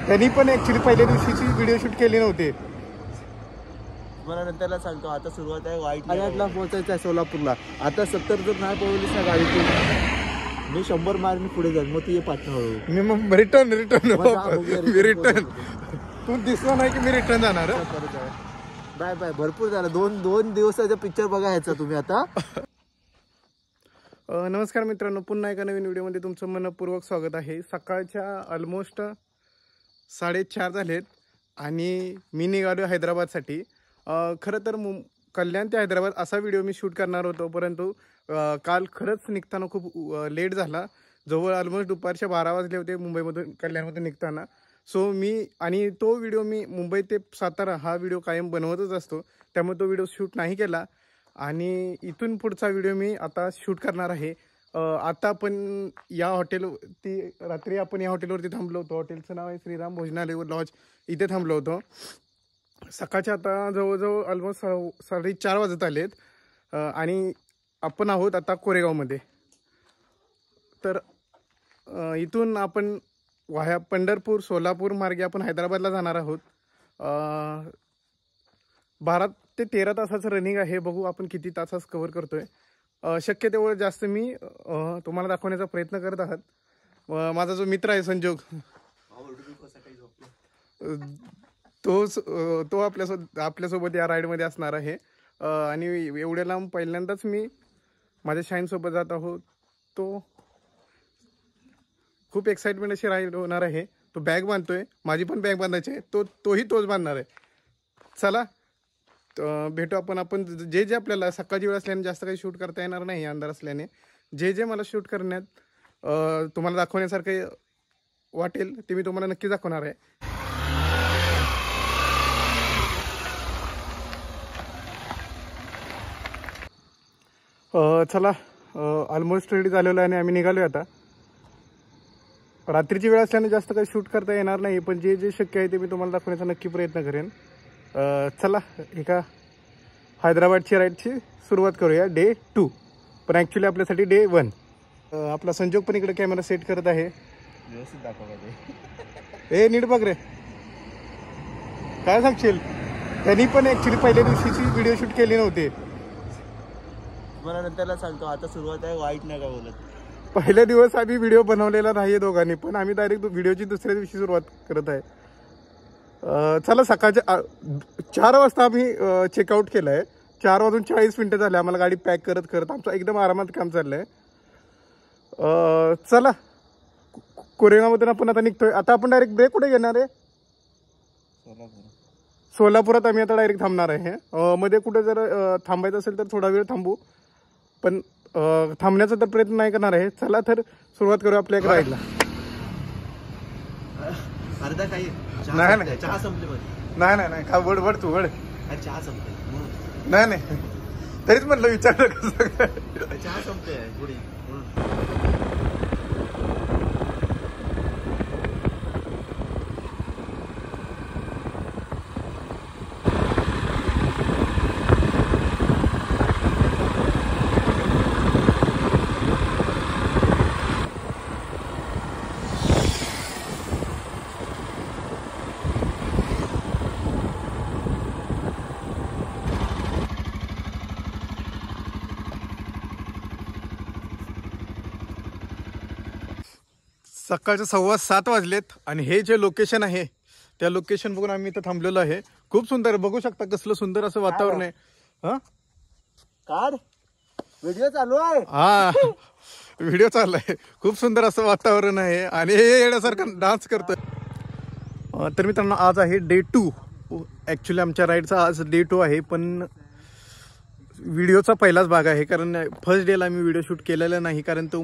त्यांनी पण ऍक्च्युली पहिल्या दिवशीची व्हिडिओ शूट केली नव्हती. मला नंतरला सांगतो. आता सुरुवात आहे वाईट आयातला पोहोचायचं आहे सोलापूरला. आता 70 जर नाही पोहोचलीस ना गाडीतून मी 100 मारून पुढे जाईल. मग तू ये पाठवू. मी मग रिटर्न तू दिसला नाही की मी रिटर्न जाणार. Bye bye. भरपूर झालं. दोन दिवसाचा पिक्चर बघायचा तुम्ही आता. नमस्कार मित्रांनो, पुन्हा एका नवीन व्हिडिओमध्ये तुमचं मनपूर्वक स्वागत आहे. सकाळच्या ऑलमोस्ट 4:30 झालेत आणि मी निघालो हैदराबादसाठी. खरं तर कल्याण ते हैदराबाद असा व्हिडिओ मी शूट करणार होतो, परंतु काल खरंच निघताना खूप लेट झाला. जवळ ऑलमोस्ट दुपारच्या 12 वाजले होते मुंबईमधून कल्याणमधून निघताना. सो मी तो व्हिडिओ मी मुंबई ते सातारा हा व्हिडिओ कायम बनवतच असतो, त्यामुळे तो व्हिडिओ शूट नाही केला. आणि इथून पुढचा व्हिडिओ मी आता शूट करणार आहे. आता आपण या रात्री आपण या हॉटेलवरती थांबलो होतो. हॉटेलचं नाव आहे श्रीराम भोजनालय लॉज. इथे थांबलो होतो. सकाळच्या आता जवळजवळ ऑलमोस्ट 4:30 वाजत आलेत आणि आपण आहोत आता कोरेगावमध्ये. तर इथून आपण वाया पंढरपूर सोलापूर मार्गे आपण हैदराबादला जाणार आहोत. 12 ते 13 तासाचं रनिंग आहे. बघू आपण किती तासास कव्हर करतोय. शक्य तेवढं जास्त मी तुम्हाला दाखवण्याचा प्रयत्न करत आहात. माझा जो मित्र आहे संजोग, तो आपल्यासोबत या राईडमध्ये असणार आहे. आणि एवढ्या लांब पहिल्यांदाच मी माझ्या शाईनसोबत जात आहोत. तो खूप एक्साइटमेंट अशी राईड होणार आहे. तो बॅग बांधतोय, माझी पण बॅग बांधायची आहे. तोच बांधणार आहे. चला भेटू आपण जे आपल्याला सकाळची वेळ असल्याने जास्त काही शूट करता येणार नाही अंधार असल्याने. जे मला शूट करण्यात तुम्हाला दाखवण्यासारखं वाटेल ते मी तुम्हाला नक्की दाखवणार आहे. चला ऑलमोस्ट रेडी झालेलो आहे आणि आम्ही निघालो आता. रात्रीची वेळ असल्याने जास्त काही शूट करता येणार नाही, पण जे शक्य आहे ते मी तुम्हाला दाखवण्याचा नक्की प्रयत्न करेन. चला एका हैदराबादची राईडची सुरुवात करूया. डे 2, पण ॲक्च्युली आपल्यासाठी डे 1. आपला संजोग पण इकडे कॅमेरा सेट करत आहे. व्यवस्थित दाखवा. ए नीट बघ रे, काय सांगशील? त्यांनी पण ॲक्च्युली पहिल्या दिवशीची व्हिडिओ शूट केली नव्हती. मला नंतरला सांगतो. आता सुरुवात आहे वाईट नका बोलत. पहिल्या दिवस आम्ही व्हिडिओ बनवलेला नाही दोघांनी, पण आम्ही डायरेक्ट व्हिडिओची दुसऱ्या दिवशी सुरुवात करत आहे. चला सकाळच्या 4 वाजता आम्ही चेकआउट केलं आहे. 4:40 झाले आम्हाला गाडी पॅक करत आमचं एकदम आरामात काम चाललं आहे. चला कोरेगावमधून आपण आता निघतोय. आता आपण डायरेक्ट ब्रेक कुठे घेणार आहे? सोलापुरात आम्ही आता डायरेक्ट थांबणार आहे. मध्ये कुठे जर थांबायचं असेल तर थोडा वेळ थांबू, पण थांबण्याचा तर प्रयत्न नाही करणार आहे. चला तर सुरुवात करू आपल्या एक राईडला. अर्धा काही नाही चहा संपले. नाही का वड तू वड. चहा संपले. नाही तरीच म्हटलं विचारलं कसं काय. चहा संपले थोडी. सकाळचे 7:15 वाजलेत आणि हे जे लोकेशन आहे त्या लोकेशन बघून आम्ही इथं थांबलेलो आहे. खूप सुंदर, बघू शकता कसलं सुंदर असं वातावरण आहे. काढ व्हिडिओ चालू आहे. हा व्हिडिओ चाललाय. खूप सुंदर असं वातावरण आहे आणि हे येण्यासारखं डान्स करतोय. तर मित्रांनो आज आहे डे 2. ॲक्च्युली आमच्या राईडचा आज डे 2 आहे, पण व्हिडिओचा पहिलाच भाग आहे. कारण फर्स्ट डेला मी व्हिडिओ शूट केलेला नाही, कारण तो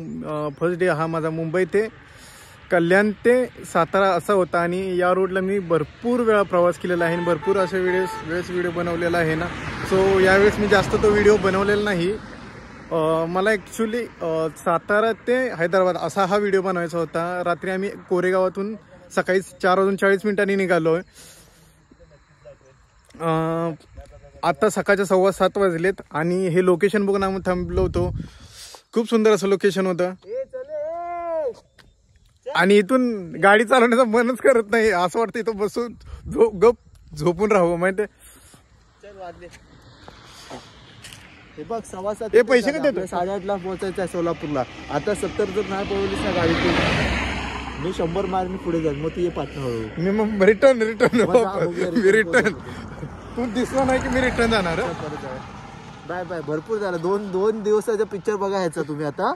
फर्स्ट डे हा माझा मुंबई ते कल्याण ते सातारा असा होता. आणि या रोडला मी भरपूर वेळा प्रवास केलेला आहे आणि भरपूर अशा वेळेस व्हिडिओ बनवलेला आहे ना. सो यावेळेस मी जास्त तो व्हिडिओ बनवलेला नाही. मला ॲक्च्युली सातारा ते हैदराबाद असा हा व्हिडिओ बनवायचा होता. रात्री आम्ही कोरेगावातून सकाळी 4:40 निघालो आहे. आता सकाळच्या 7:15 वाजलेत आणि हे लोकेशन बघून आम्ही थांबलो होतो. खूप सुंदर असं लोकेशन होतं. आणि इथून गाडी चालवण्याचं मनच करत नाही, असं वाटतं इथं बसून गप झोपून राहू माहिती. चल वाजले. हे बघ 7:15 हे पैसे कधी देतो? 8:30ला पोहोचायचं आहे सोलापूरला. आता 70 जर नाही पळवलीस ना गाडीतून मी 100 मारून पुढे जाईल, मग तू ये पाठणं हळूहळू. मी मग रिटर्न बघूया, मी रिटर्न. तू दिसला नाही की मी रिटर्न जाणार. Bye bye. भरपूर झालं. दोन दिवसाचा पिक्चर बघायचा तुम्ही आता.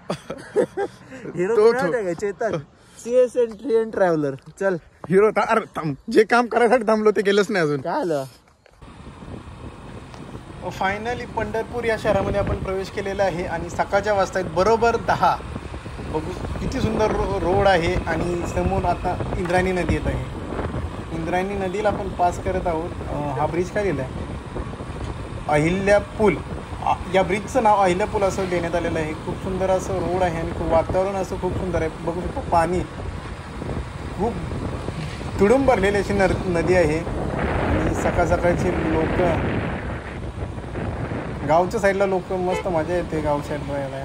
Hero Chetan CS traveller. चल हिरो जे काम करायसाठी थांबलो ते केलंच नाही अजून. काय आलं. फायनली पंढरपूर या शहरामध्ये आपण प्रवेश केलेला आहे आणि सकाळच्या वाजता आहेत बरोबर 10. बघू किती सुंदर रोड आहे आणि समोर आता इंद्रायणी नदी येत आहे. इंद्रायणी नदीला आपण पास करत आहोत. हा ब्रिज काय दिला आहे? अहिल्या पूल. या ब्रिजचं नाव अहिल्या पूल असं देण्यात आलेलं आहे. खूप सुंदर असं रोड आहे आणि वातावरण असं खूप सुंदर आहे. बघू शकतो पाणी खूप तुडूंब भरलेली अशी नदी आहे आणि सकाळ सकाळची लोक, गावच्या साईडला लोक मस्त मजा येते गाव साईडला यायला.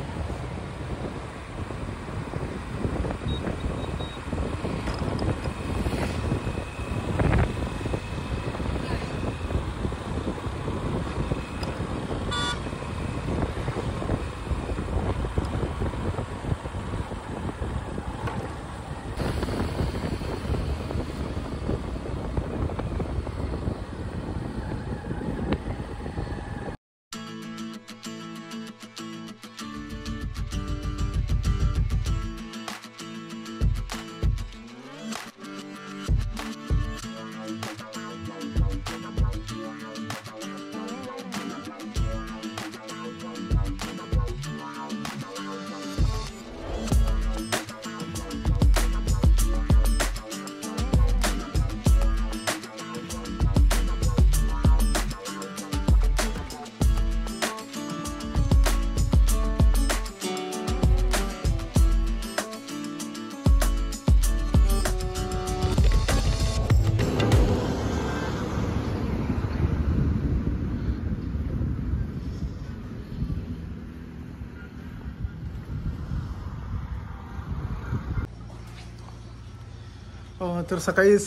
तर सकाळी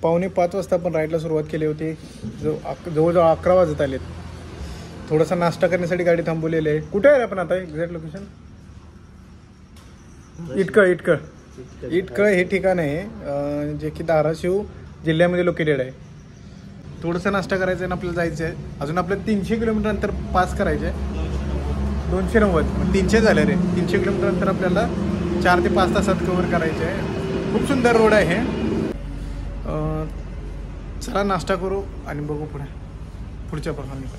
4:45 वाजता आपण राईडला सुरुवात केली होती. जवळजवळ 11 वाजत आलेत. थोडासा नाश्ता करण्यासाठी गाडी थांबवलेली आहे. कुठे आहे आपण आता एक्झॅक्ट लोकेशन? इटकळ हे ठिकाण आहे जे की धाराशिव जिल्ह्यामध्ये लोकेटेड आहे. थोडासा नाश्ता करायचा आहे आणि आपल्याला जायचं आहे. अजून आपल्याला 300 किलोमीटर अंतर पास करायचं आहे. 290 300 झाले रे. 300 किलोमीटर अंतर आपल्याला 4 ते 5 तासात कव्हर करायचे आहे. खूप सुंदर रोड आहे. चला नाश्ता करू आणि बघू पुढच्या परफॉर्मन्स.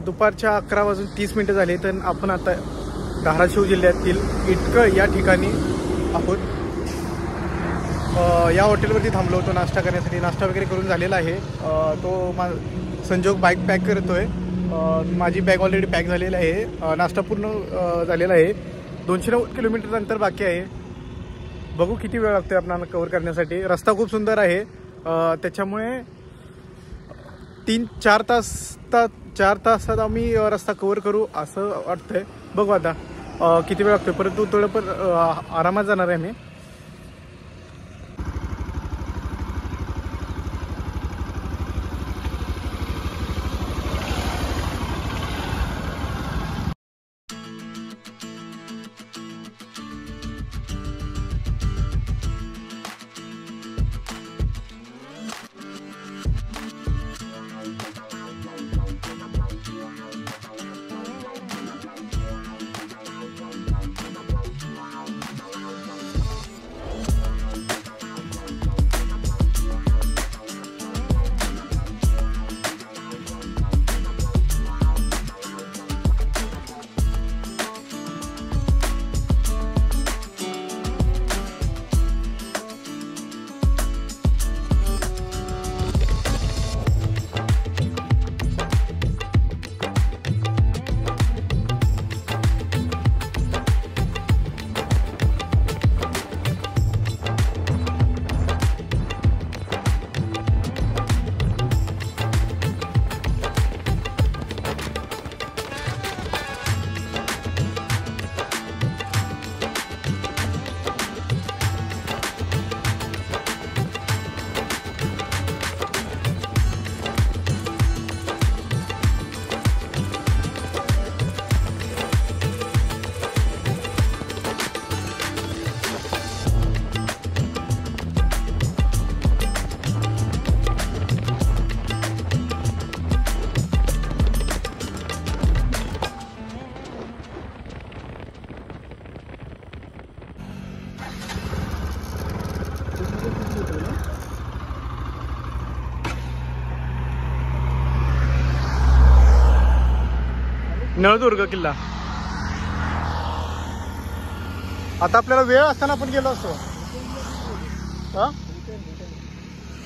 दुपारच्या 11:30 झाले. तर आपण आता धाराशिव जिल्ह्यातील इटकळ या ठिकाणी आहोत. या हॉटेलवरती थांबलो होतो नाश्ता करण्यासाठी. नाश्ता वगैरे करून झालेला आहे. तो संजोग बाईक पॅक करतोय. माझी बॅग ऑलरेडी पॅक झालेली आहे. नाश्ता पूर्ण झालेला आहे. 290 किलोमीटर अंतर बाकी आहे. बघू किती वेळ लागतोय आपल्याला कव्हर करण्यासाठी. रस्ता खूप सुंदर आहे त्याच्यामुळे 4 तासात आम्ही रस्ता कव्हर करू असं वाटतंय. बघू आता किती वेळ लागतोय. परंतु थोडं पण आरामात जाणार आहे मी. नळदुर्ग किल्ला. आता आपल्याला वेळ असताना आपण गेलो असतो.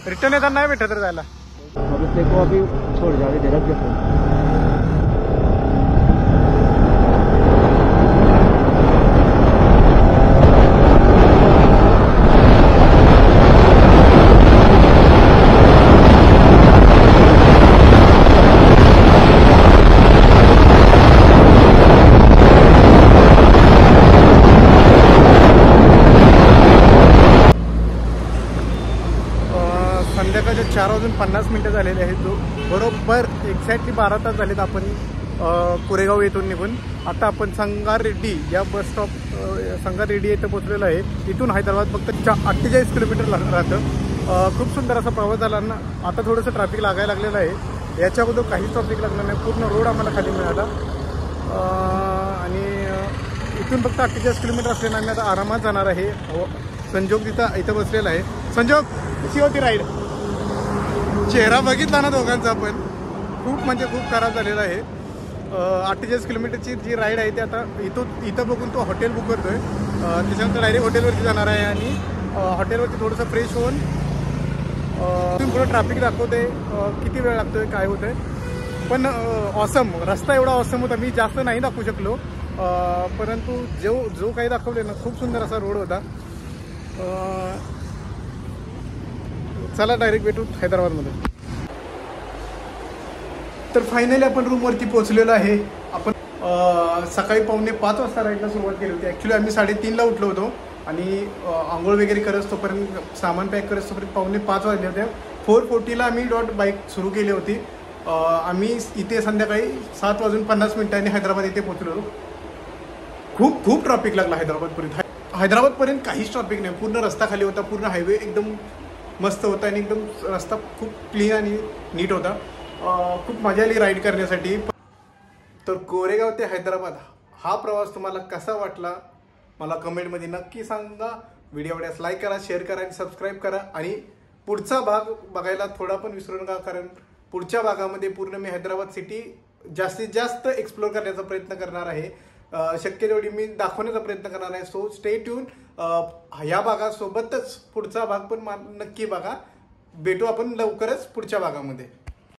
रिटर्न येताना नाही भेटत रे जायला. छोड़ जावे रख दे फोन. संध्याकाळचे 4:50 झालेले आहेत. बरोबर एक्झॅक्टली 12 तास झालेत आपण कोरेगाव येथून निघून. आता आपण संगार रेड्डी या बस स्टॉप संगार रेड्डी येथे पोहोचलेलो आहे. इथून हैदराबाद फक्त 48 किलोमीटर राहतं. खूप सुंदर असा प्रवास झाला ना. आता थोडंसं ट्रॅफिक लागायला लागलेलं आहे. याच्या अगोदर काहीच ट्रॅफिक लागलं नाही. पूर्ण रोड आम्हाला खाली मिळाला. आणि इथून फक्त 48 किलोमीटर असल्यानं आम्ही आता आरामात जाणार आहे. संजोग इथं बसलेला आहे. संजोग कशी होती राईड? चेहरा बघितला ना दोघांचा आपण, खूप म्हणजे खूप खराब झालेला आहे. 48 किलोमीटरची जी राईड आहे ती आता इथं बघून तो हॉटेल बुक करतोय. त्याच्यानंतर डायरेक्ट हॉटेलवरती जाणार आहे आणि हॉटेलवरती थोडंसं फ्रेश होऊन तुम्ही पुढं ट्रॅफिक दाखवते किती वेळ लागतोय काय होतंय. पण ऑसम रस्ता एवढा ऑसम होता. मी जास्त नाही दाखवू शकलो, परंतु जो काही दाखवले ना खूप सुंदर असा रोड होता. चला डायरेक्ट भेटू हैदराबादमध्ये. तर फायनली आपण रूमवरती पोहोचलेलो आहे. आपण सकाळी 4:45 वाजता राईडला सुरुवात केली होती. ॲक्च्युली आम्ही 3:30ला उठलो होतो आणि आंघोळ वगैरे करत तोपर्यंत सामान पॅक करत तोपर्यंत 4:45 वाजले होते. 4:40ला आम्ही बाईक सुरू केली होती. आम्ही इथे संध्याकाळी 7:50 हैदराबाद इथे पोहोचलो. खूप ट्रॅफिक लागला हैदराबादपर्यंत काहीच ट्रॅफिक नाही. पूर्ण रस्ता खाली होता. पूर्ण हायवे एकदम मस्त होता आणि एकदम रस्ता खूप क्लीन आणि नीट होता. खूप मजा आली राईड करण्यासाठी. तर कोरेगाव ते हैदराबाद हा प्रवास तुम्हाला कसा वाटला मला कमेंटमध्ये नक्की सांगा. व्हिडिओ आवडल्यास लाईक करा, शेअर करा आणि सबस्क्राईब करा. आणि पुढचा भाग बघायला थोडा पण विसरू नका, कारण पुढच्या भागामध्ये पूर्ण मी हैदराबाद सिटी जास्तीत जास्त एक्सप्लोर करण्याचा प्रयत्न करणार आहे. शक्य तेवढी मी दाखवण्याचा प्रयत्न करणार आहे. So stay tune. ह्या भागासोबतच पुढचा भाग पण नक्की बघा. भेटू आपण लवकरच पुढच्या भागामध्ये.